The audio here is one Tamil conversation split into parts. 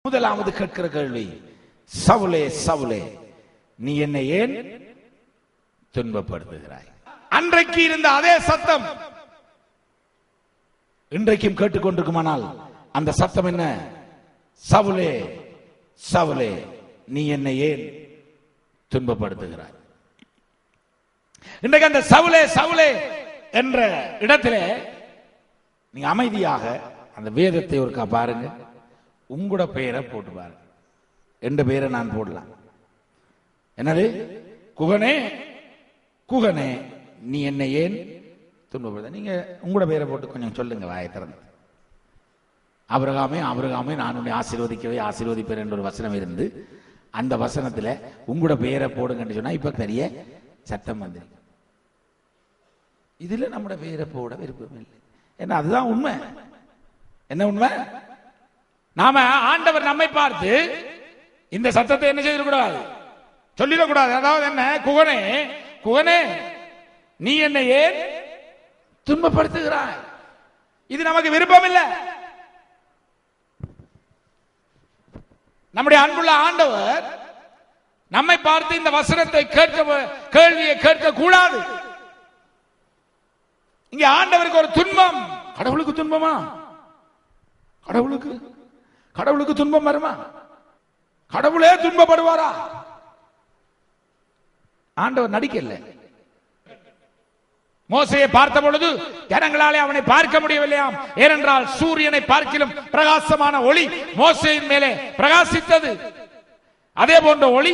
முதலாவது கேட்கிற கேள்வி, சவுலே சவுலே நீ என்னை ஏன் துன்பப்படுத்துகிறாய்? அன்றைக்கு இருந்த அதே சத்தம் இன்றைக்கும் கேட்டுக்கொண்டிருக்குமானால் அந்த சத்தம் என்ன? சவுலே சவுலே நீ என்னை ஏன் துன்பப்படுத்துகிறாய்? இன்றைக்கு அந்த சவுலே சவுலே என்ற இடத்திலே நீங்க அமைதியாக அந்த வேதத்தை ஒருக்கா பாருங்க. உங்களோட பெயரை போட்டு பாருங்க. எந்த பெயரை நான் போடலாம். என்னது? குகனே குகனே நீ என்னை ஏன் துன்பப்படுத்த? நீங்க உங்களோட பெயரை போட்டு கொஞ்சம் சொல்லுங்க வாயை திறந்து. ஆபிரகாமே ஆபிரகாமே நான் உன்னை ஆசீர்வதிக்கவே ஆசீர்வதிப்பேன் என்ற ஒரு வசனம் இருந்து அந்த வசனத்துல உங்களோட பெயரை போடுங்கன்னு சொன்னா இப்ப பெரிய சட்டம் வந்து இதுல நம்முடைய பெயரை போட விருப்பம் இல்லை. ஏன்னா அதுதான் உண்மை. என்ன உண்மை? நாம ஆண்டவர் நம்மை பார்த்து இந்த சத்தத்தை என்ன செய்திடக்கூடாது, சொல்லிடக்கூடாது. அதாவது என்ன? குகனே குகனே நீ என்னை ஏன் துன்பப்படுத்துகிறாய்? இது நமக்கு விருப்பம் இல்லை. நம்முடைய அன்புள்ள ஆண்டவர் நம்மை பார்த்து இந்த வசனத்தை கேள்வியை கேட்க கூடாது. இங்க ஆண்டவருக்கு ஒரு துன்பம். கடவுளுக்கு துன்பமா? கடவுளுக்கு துன்பம் வருமா? கடவுளே துன்பப்படுவாரா? ஆண்டவர் நடிக்கல. மோசையை பார்த்த பொழுது ஜனங்களாலே அவனை பார்க்க முடியவில்லையாம். ஏனென்றால் சூரியனை பார்க்கிலும் பிரகாசமான ஒளி மோசையின் மேலே பிரகாசித்தது. அதே போன்ற ஒளி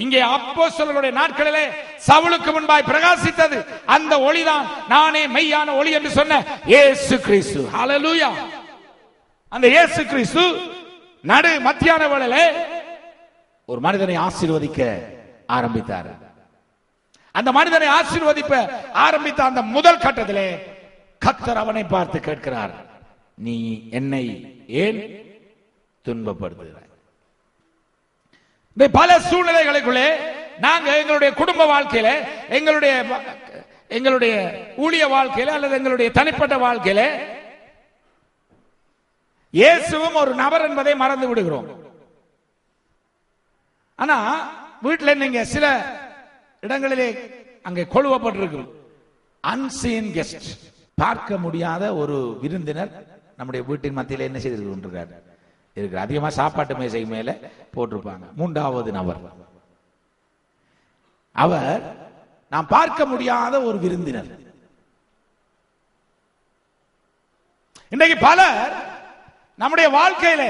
இங்கே அப்போஸ்தலர்களுடைய நாட்களிலே சவுலுக்கு முன்பாய் பிரகாசித்தது. அந்த ஒளிதான் நானே மெய்யான ஒளி என்று சொன்ன இயேசு கிறிஸ்து. ஹல்லேலூயா! அந்த இயேசு கிறிஸ்து நடு மத்தியான வேளையிலே ஒரு மனிதனை ஆசீர்வதிக்க ஆரம்பித்தார். அந்த மனிதனை ஆசீர்வதிப்ப ஆரம்பித்த அந்த முதல் கட்டத்திலே கர்த்தர் அவனை பார்த்து கேட்கிறார், நீ என்னை ஏன் துன்பப்படுத்துகிறாய்? பல சூழ்நிலைகளுக்குள்ளே நாங்க எங்களுடைய குடும்ப வாழ்க்கையில, எங்களுடைய ஊழிய வாழ்க்கையில அல்லது எங்களுடைய தனிப்பட்ட வாழ்க்கையில இயேசுவும் ஒரு நபர் என்பதை மறந்து விடுகிறோம். ஆனா வீட்டில் நீங்க சில இடங்களிலே அங்கே கொழுவப்பட்டிருக்கு அன்சீன் கெஸ்ட், பார்க்க முடியாத ஒரு விருந்தினர் நம்முடைய வீட்டின் மத்தியில் என்ன செய்து கொண்டிருக்காரு இருக்கு. அதிகமா சாப்பாட்டு மேசை மேல போட்டிருப்பாங்க. மூன்றாவது நபர் அவர் நாம் பார்க்க முடியாத ஒரு விருந்தினர். இன்றைக்கு பலர் நம்முடைய வாழ்க்கையில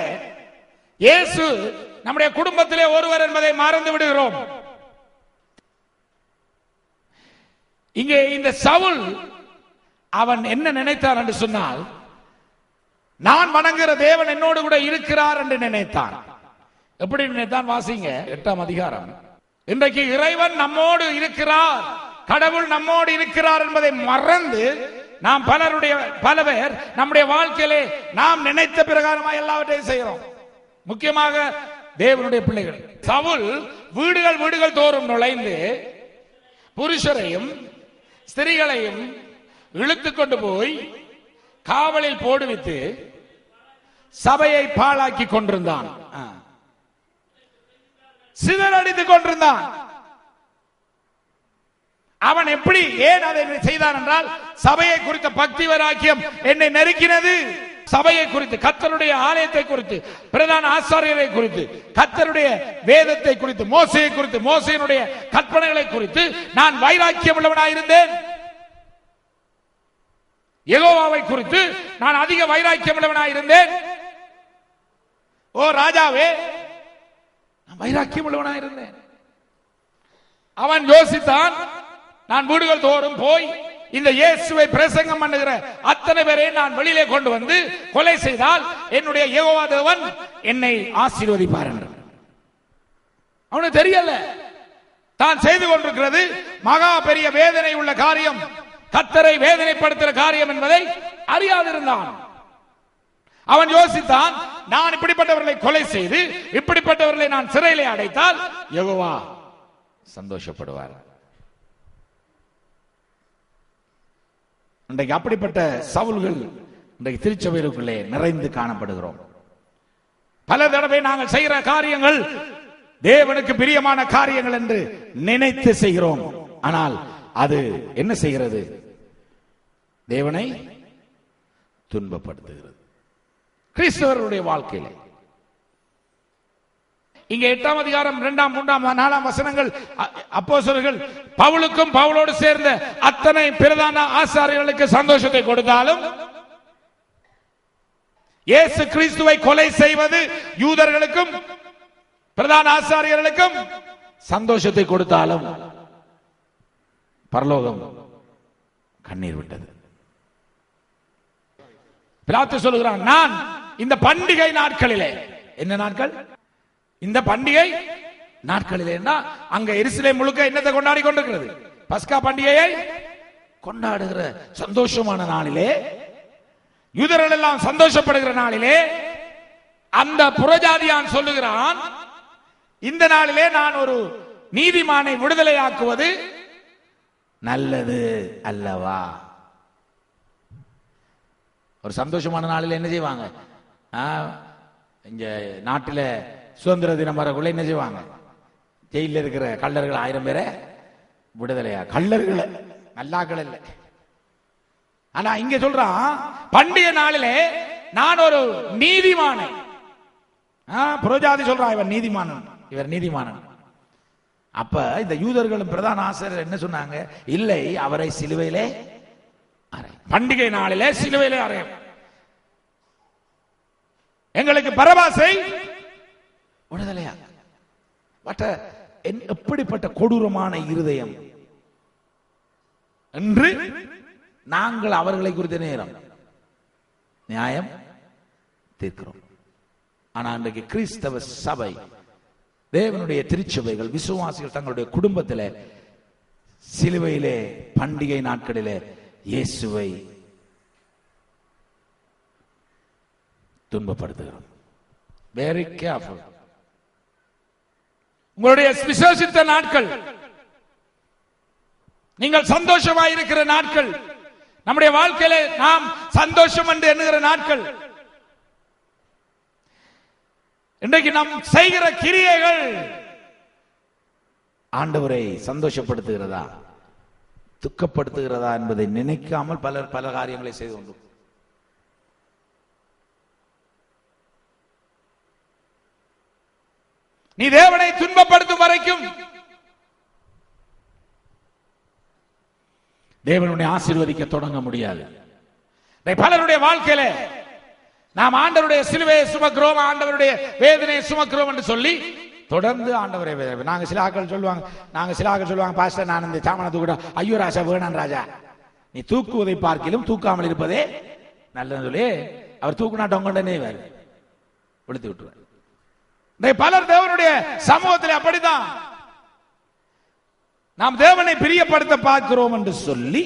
இயேசு நம்முடைய குடும்பத்திலே ஒருவர் என்பதை மறந்து விடுகிறோம். இங்கே இந்த சவுல் அவன் என்ன நினைத்தான் என்று சொன்னால், நான் வணங்குகிற தேவன் என்னோடு கூட இருக்கிறார் என்று நினைத்தான். எப்படி நினைத்தான்? வாசிங்க 8ஆம் அதிகாரம். இன்றைக்கு இறைவன் நம்மோடு இருக்கிறார், கடவுள் நம்மோடு இருக்கிறார் என்பதை மறந்து நாம் பல பேர் நம்முடைய வாழ்க்கையிலே நாம் நினைத்த பிரகாரமாக எல்லாவற்றையும் செய்கிறோம். முக்கியமாக தேவனுடைய பிள்ளைகள். சவுல் வீடுகள் தோறும் நுழைந்து புருஷரையும் ஸ்திரீகளையும் இழுத்துக் கொண்டு போய் காவலில் போடுவித்து சபையை பாழாக்கி கொண்டிருந்தான், சிதறடித்துக் கொண்டிருந்தான். அவன் எப்படி ஏன் அதை செய்தான் என்றால், சபையை குறித்த பக்தி வைராக்கியம் என்னை நெருக்கினது. சபையை குறித்து, கர்த்தருடைய ஆலயத்தை குறித்து, பிரதான ஆசாரியரை குறித்து, கர்த்தருடைய வேதத்தை குறித்து, மோசையை குறித்து, மோசையினுடைய கற்பனைகளை குறித்து நான் வைராக்கியம் உள்ளவனாயிருந்தேன். யெகோவாவை குறித்து நான் அதிக வைராக்கியம் உள்ளவனாயிருந்தேன். ஓ ராஜாவே, நான் வைராக்கியம் உள்ளவனாயிருந்தேன். அவன் யோசித்தான், நான் வீடுகள் தோறும் போய் இந்த இயேசுவை பிரசங்கம் பண்ணுகிற அத்தனை பேரை நான் வெளியிலே கொண்டு வந்து கொலை செய்தால் என்னுடைய யெகோவா தேவன் என்னை ஆசீர்வதிப்பார் என்று அவனுக்கு தெரியல. தான் செய்து கொண்டிருக்கிறது மகா பெரிய வேதனை உள்ள காரியம், கர்த்தரை வேதனைப்படுத்துகிற காரியம் என்பதை அறியாதிருந்தான். அவன் யோசித்தான், நான் இப்படிப்பட்டவர்களை கொலை செய்து இப்படிப்பட்டவர்களை நான் சிறையிலே அடைத்தால் யெகோவா சந்தோஷப்படுவார். இன்றைக்கு அப்படிப்பட்ட சவுல்கள் இன்றைக்கு திருச்சபைகளுக்குள்ளே நிறைந்து காணப்படுகிறோம். பல தடவை நாங்கள் செய்கிற காரியங்கள் தேவனுக்கு பிரியமான காரியங்கள் என்று நினைத்து செய்கிறோம். ஆனால் அது என்ன செய்கிறது? தேவனை துன்பப்படுத்துகிறது. கிறிஸ்தவருடைய வாழ்க்கையில் இங்க 8ஆம் அதிகாரம் 2ஆம் 3ஆம் 4ஆம் வசனங்கள் அப்போஸ்தலர்கள் பவுலுக்கும் பவுலோடு சேர்ந்த அத்தனை பிரதான ஆசாரியர்களுக்கு சந்தோஷத்தை கொடுத்தாலும், இயேசு கிறிஸ்துவை கொலை செய்வது யூதர்களுக்கும் பிரதான ஆசாரியர்களுக்கும் சந்தோஷத்தை கொடுத்தாலும் பரலோகம் கண்ணீர் விட்டது. பிலாத்து சொல்லுகிறான், நான் இந்த பண்டிகை நாட்களிலே, என்ன நாட்கள்? இந்த பண்டிகை நாட்களிலே, அங்க எருசலேம் முழுக்க என்னத்தை கொண்டாடி கொண்டிருக்கிறது? பஸ்கா பண்டிகையை கொண்டாடுகிற சந்தோஷமான நாளிலே, யூதர்கள் எல்லாம் சந்தோஷப்படுகிற நாளிலே, அந்த புறஜாதியான் சொல்லுகிறான், இந்த நாளிலே நான் ஒரு நீதிமானை விடுதலையாக்குவது நல்லது அல்லவா? ஒரு சந்தோஷமான நாளில் என்ன செய்வாங்க? இங்க நாட்டில் சுதந்திர தினம் வரக்குள்ள என்ன செய்வாங்க? ஜெயில இருக்கிற கள்ளர்கள் 1000 பேரை விடுதலையா, கள்ளர்கள் நல்லாக்கள் இல்லை. ஆனா இங்க சொல்றான், பண்டிகை நாளிலே நான் ஒரு நீதிமானை, புரோஜாதி சொல்றான், இவர் நீதிமானன், இவர் நீதிமானன். அப்ப இந்த யூதர்களும் பிரதான ஆசிரியர் என்ன சொன்னாங்க? இல்லை, அவரை சிலுவையிலே அறை, பண்டிகை நாளிலே சிலுவையிலே அறை, எங்களுக்கு பரபாசை விடுதலையா. எப்படிப்பட்ட கொடூரமான இருதயம் என்று நாங்கள் அவர்களை குறித்த நேரம் நியாயம் தீர்க்கிறோம். ஆனா இன்றைக்கு கிறிஸ்தவ சபை, தேவனுடைய திருச்சபைகள், விசுவாசிகள் தங்களுடைய குடும்பத்தில் சிலுவையிலே பண்டிகை நாட்களிலே இயேசுவை துன்பப்படுத்துகிறோம். Very careful. உங்களுடைய விசேஷித்த நாட்கள், நீங்கள் சந்தோஷமாய் இருக்கிற நாட்கள், நம்முடைய வாழ்க்கையில நாம் சந்தோஷம் என்று எண்ணுகிற நாட்கள், இன்றைக்கு நாம் செய்கிற கிரியைகள் ஆண்டவரை சந்தோஷப்படுத்துகிறதா துக்கப்படுத்துகிறதா என்பதை நினைக்காமல் பலர் பல காரியங்களை செய்து கொண்டு, நீ தேவனை துன்பப்படுத்தும் வரைக்கும் தேவனுடைய ஆசீர்வதிக்க தொடங்க முடியாது. பலருடைய வாழ்க்கையில நாம் ஆண்டவருடைய சிலுவையை சுமக்கிறோம், ஆண்டவருடைய வேதனையை சுமக்கிறோம் என்று சொல்லி தொடர்ந்து ஆண்டவரை, நாங்க சில ஆட்கள் சொல்லுவாங்க, பாஸ்டர் நான் இந்த சாமான தூக்கிட, ஐயோ ராஜா வேணான் ராஜா, நீ தூக்குவதை பார்க்கிலும் தூக்காமல் இருப்பதே நல்லது சொல்லி அவர் தூக்குனா டொங்கண்டனே வேறு விழுத்து விட்டுருவார். பலர் தேவனுடைய சமூகத்தில் அப்படித்தான், நாம் தேவனை பிரியப்படுத்த பார்க்கிறோம் என்று சொல்லி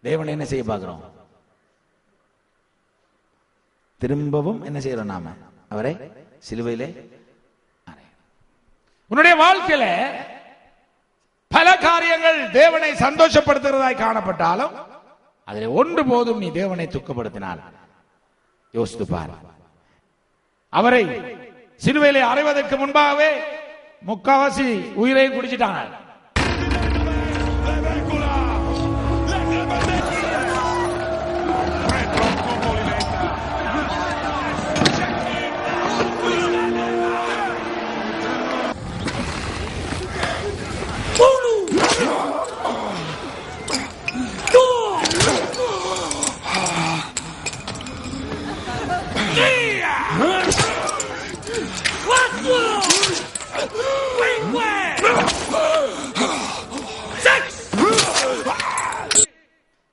தேவனை என்ன செய்ய பார்க்கிறோம்? திரும்பவும் என்ன செய்யறோம்? நாம அவரை சிலுவையிலே. உன்னுடைய வாழ்க்கையில பல காரியங்கள் தேவனை சந்தோஷப்படுத்துகிறதாய் காணப்பட்டாலும் அதில் ஒன்று போதும், நீ தேவனை துக்கப்படுத்தினால் யோசித்து பார். அவரை சிலுவையிலே அறைவதற்கு முன்பாகவே முக்காவாசி உயிரை குடிச்சிட்டாங்க.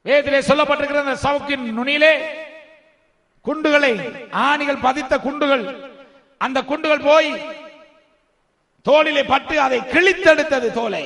வேதத்திலே சொல்லப்பட்டிருக்கிற அந்த சவுக்கின் நுனியிலே குண்டுகளை, ஆணிகள் பதித்த குண்டுகள், அந்த குண்டுகள் போய் தோளிலே பட்டு அதை கிழித்தெடுத்தது தோலை.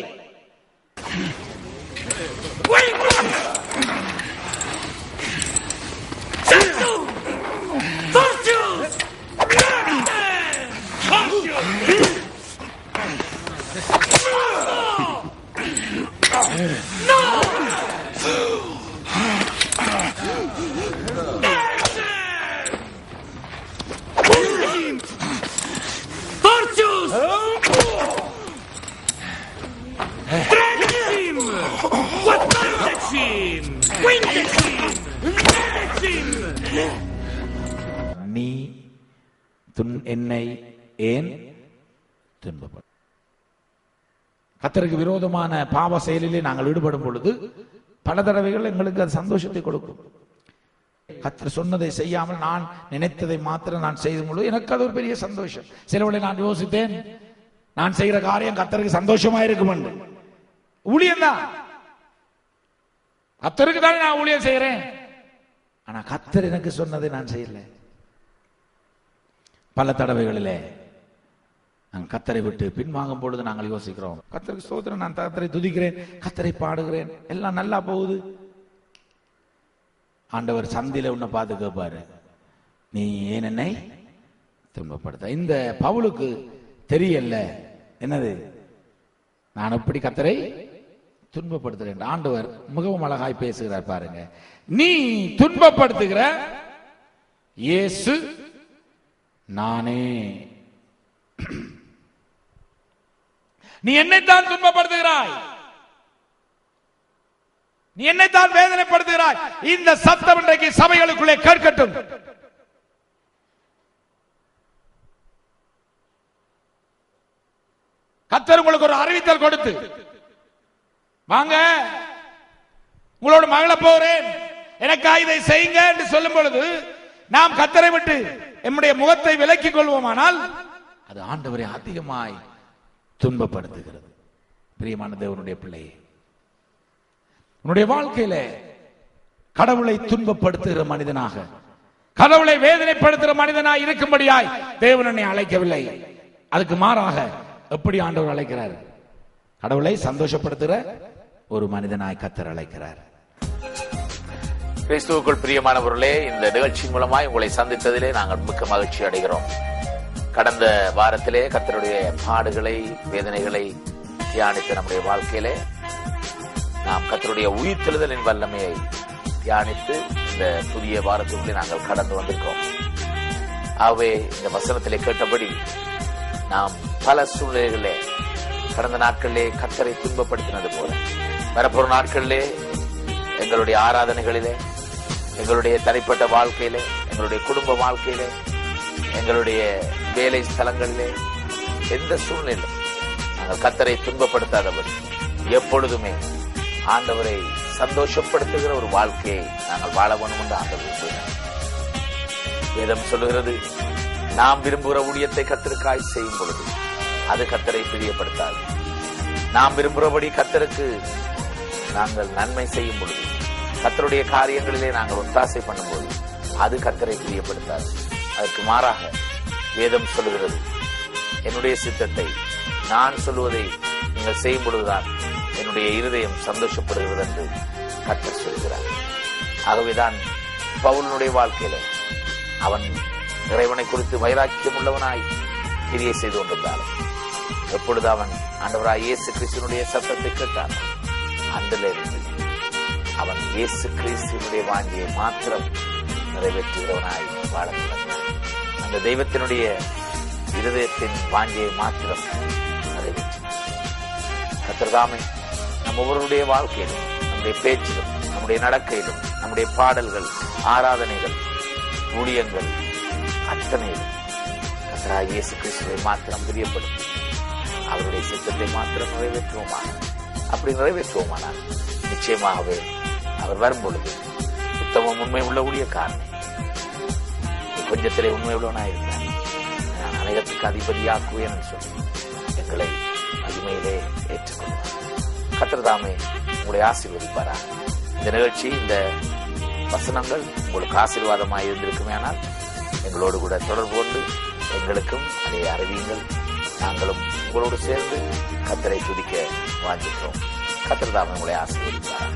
நீ என்னை ஏன் துன்பப்பட? கர்த்தருக்கு விரோதமான பாவ செயலிலே நாங்கள் ஈடுபடும் பொழுது பல தடவைகள் எங்களுக்கு அது சந்தோஷத்தை கொடுக்கும். கர்த்தர் சொன்னதை செய்யாமல் நான் நினைத்ததை மாத்திரம் நான் செய்யும் பொழுது எனக்கு அது ஒரு பெரிய சந்தோஷம். சிலவளை நான் யோசித்தேன், நான் செய்கிற காரியம் கர்த்தருக்கு சந்தோஷமா இருக்கும் என்று. ஊழியம் தான், கர்த்தருக்கு தானே நான் ஊழியம் செய்யறேன். ஆனா கர்த்தர் எனக்கு சொன்னதை நான் செய்யல. பல தடவைகளிலே நாங்கள் கர்த்தரை விட்டு பின்வாங்கும் பொழுது நாங்கள் யோசிக்கிறோம், கர்த்தருக்கு ஸ்தோத்திரம், நான் கர்த்தரை துதிக்கிறேன், கர்த்தரை பாடுகிறேன், எல்லாம் நல்லா போகுது. ஆண்டவர் சந்தில உன்னை பார்த்து கேட்பாரு, நீ ஏன் என்னை துன்பப்படுத்த? இந்த பவுலுக்கு தெரியல என்னது, நான் எப்படி கர்த்தரை துன்பப்படுத்துறேன். ஆண்டவர் மிகவும் அழகாய் பேசுகிறார் பாருங்க. நீ துன்பப்படுத்துகிற இயேசு நானே. நீ என்னைத்தான் துன்பப்படுத்துகிறாய், நீ என்னைத்தான் வேதனைப்படுத்துகிறாய். இந்த சத்தம் இன்றைக்கு சபைகளுக்குள்ளே கேட்கட்டும். கர்த்தர் உங்களுக்கு ஒரு அறிவித்தல் கொடுத்து, வாங்க உங்களோட மகளை போறேன், எனக்காக இதை செய்யுங்க என்று சொல்லும் பொழுது நாம் கர்த்தரை விட்டு நம்முடைய முகத்தை விலக்கிக் கொள்வோமானால் அது ஆண்டவரை அதிகமாய் துன்பப்படுத்துகிறது. பிரியமான தேவனுடைய பிள்ளையே, உன்னுடைய வாழ்க்கையில கடவுளை துன்பப்படுத்துகிற மனிதனாக, கடவுளை வேதனைப்படுத்துகிற மனிதனாய் இருக்கும்படியாய் தேவன் என்னை அழைக்கவில்லை. அதுக்கு மாறாக எப்படி ஆண்டவர் அழைக்கிறார்? கடவுளை சந்தோஷப்படுத்துகிற ஒரு மனிதனாய் கர்த்தர் அழைக்கிறார். கிறிஸ்துவுக்குள் பிரியமானவர்களே, இந்த நிகழ்ச்சி மூலமாய் உங்களை சந்தித்ததிலே நாங்கள் மிக்க மகிழ்ச்சி அடைகிறோம். கடந்த வாரத்திலே கர்த்தருடைய பாடுகளை, வேதனைகளை தியானித்த நம்முடைய வாழ்க்கையிலே நாம் கர்த்தருடைய உயிர்த்தெழுதலின் வல்லமையை தியானித்து இந்த புதிய வாரத்துக்குள்ளே நாங்கள் கடந்து வந்திருக்கோம். ஆகவே இந்த வசனத்திலே கேட்டபடி நாம் பல சூழ்நிலைகளிலே கடந்த நாட்களிலே கர்த்தரை துன்பப்படுத்தினது போல வரப்போற நாட்களிலே எங்களுடைய ஆராதனைகளிலே, எங்களுடைய தனிப்பட்ட வாழ்க்கையிலே, எங்களுடைய குடும்ப வாழ்க்கையிலே, எங்களுடைய வேலை ஸ்தலங்களிலே, எந்த சூழ்நிலையிலும் நாங்கள் கர்த்தரை துன்பப்படுத்தாதபடி எப்பொழுதுமே ஆண்டவரை சந்தோஷப்படுத்துகிற ஒரு வாழ்க்கையை நாங்கள் வாழ வேண்டும் என்று ஆண்டவர் சொன்னார். வேதம் சொல்லுகிறது, நாம் விரும்புகிற ஊழியத்தை கர்த்தருக்காய் செய்யும் பொழுது அது கர்த்தரை பிரியப்படுத்தாது. நாம் விரும்புகிறபடி கர்த்தருக்கு நாங்கள் நன்மை செய்யும் பொழுது, கர்த்தருடைய காரியங்களிலே நாங்கள் ஒத்தாசை பண்ணும்போது அது கர்த்தரை பிரியப்படுத்தாது. அதற்கு மாறாக வேதம் சொல்லுகிறது, என்னுடைய சித்தத்தை நான் சொல்லுவதை நீங்கள் செய்யும் பொழுதுதான் என்னுடைய இருதயம் சந்தோஷப்படுகிறது என்று கர்த்தர் சொல்கிறார். ஆகவேதான் பவுலனுடைய வாழ்க்கையில அவன் இறைவனை குறித்து வைராக்கியம் உள்ளவனாய் கிரியை செய்து கொண்டிருந்தாலும் எப்பொழுது அவன் ஆண்டவராய் இயேசு கிறிஸ்துவினுடைய சத்தத்தை கேட்டான், அன்றிலிருந்து அவன் இயேசு கிறிஸ்துவினுடைய வாஞ்சியை மாத்திரம் நிறைவேற்றுகிறவனாய் வாழ தொடங்கினான். அந்த தெய்வத்தினுடைய இருதயத்தின் வாஞ்சியை மாத்திரம் நிறைவேற்றினான். கர்த்தர்தாமே நம் ஒவ்வொருடைய வாழ்க்கையிலும், நம்முடைய பேச்சிலும், நம்முடைய நடக்கையிலும், நம்முடைய பாடல்கள், ஆராதனைகள், ஊழியங்கள் அத்தனையிலும் கர்த்தராகிய இயேசு கிறிஸ்துவை மாத்திரம் பிரியப்படுத்தி அவருடைய சித்தத்தை மாத்திரம் நிறைவேற்றுவோமானால், அப்படி நிறைவேற்றுவோமானால் நிச்சயமாகவே அவர் வரும் பொழுது உத்தமம் உண்மை உள்ள ஊழியக்காரனை, கொஞ்சத்திலே உண்மை உள்ளவனாயிருந்தார், நான் அனைத்துக்கு அதிபதியாக்குவேன் என்று சொல்லி எங்களை மகிமையிலே ஏற்றுக்கொள்வார். கர்த்தர்தாமே உங்களை ஆசீர்வதிப்பாரா. இந்த நிகழ்ச்சி, இந்த வசனங்கள் உங்களுக்கு ஆசீர்வாதமாக இருந்திருக்குமே ஆனால் எங்களோடு கூட தொடர்பு கொண்டு எங்களுக்கும் அதை அறிவியுங்கள். நாங்களும் உங்களோடு சேர்ந்து கர்த்தரை துதிக்க வாஞ்சிக்கிறோம். கர்த்தர்தாமே உங்களை ஆசீர்வதிப்பாரா.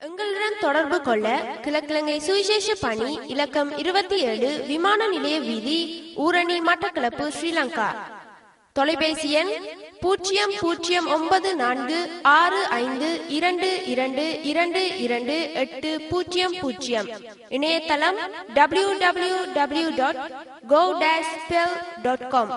எங்களுடன் தொடர்பு கொள்ள கிழக்கிழங்கை சுவிசேஷ பணி இலக்கம் 27 விமான நிலைய வீதி, ஊரணி, மட்டக்களப்பு, ஸ்ரீலங்கா. தொலைபேசி எண் 006525222280. இணையதளம் www.go-spell.com.